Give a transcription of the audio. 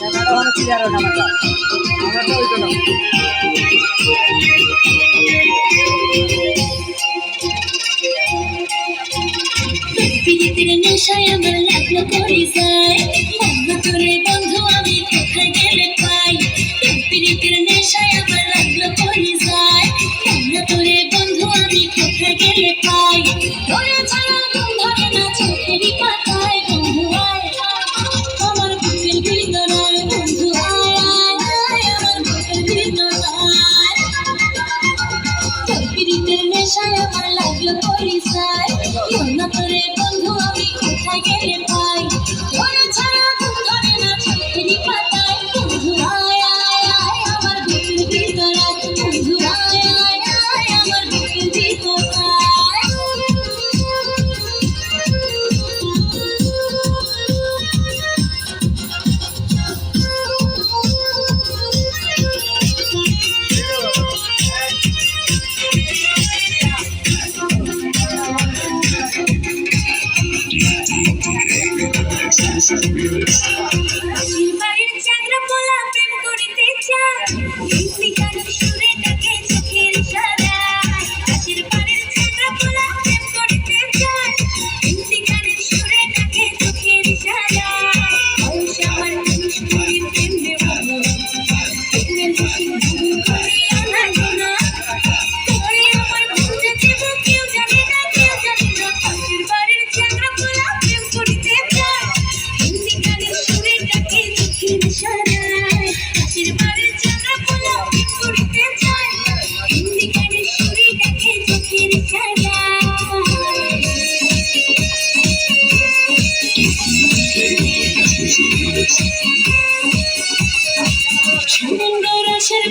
Clear হয় না আমারটা হইতো না। প্রীতির নেশায় আমার লাগলো করে যায় বন্ধু তোরে বন্ধু আমি কোথায় গেলে পাই প্রীতির নেশায় আমার লাগলো করে যায় বন্ধু তোরে বন্ধু আমি কোথায় গেলে পাই তোরে ছাড়া ঘুম ধরে না চোখেরই পাতায় বন্ধু আয় আমার বুকের ভিতরায় বন্ধু আয় আয় আমার বুকের ভিতরায় প্রীতির নেশায় আমার লাগলো করে যায় বন্ধু তোরে বন্ধু আমি কোথায় গেলে পাই তোরে ছাড়া ঘুম ধরে না চোখেরই পাতায় বন্ধু আয় আয় আয় আমার বুকের ভিতরায় বন্ধু আয় আয় আয় আমার বুকের ভিতরায় বাড়ির চাকরা পোলা প্রেম করিতে চায় গানের সুরে ডাকে চোখের ইশারায় কাছের বাড়ির চাকরা পোলা প্রেম করিতে চায় গানের সুরে ডাকে চোখের ইশারায় বয়স আমার মানুষ করি প্রেম দেওয়ানো প্রেমের খুশি ভুল করে আনা গোনা তোরে আমার বুঝতে দেব কেউ জানে না কাছের বাড়ির চাকরা পোলা প্রেম করিতে চায় গানের সুরে ডাকে চোখের ইশারায় কাছের বাড়ির চাকরা পোলা প্রেম করিতে চায় গানের সুরে ডাকে চোখের ইশারায় সুন্দর রসের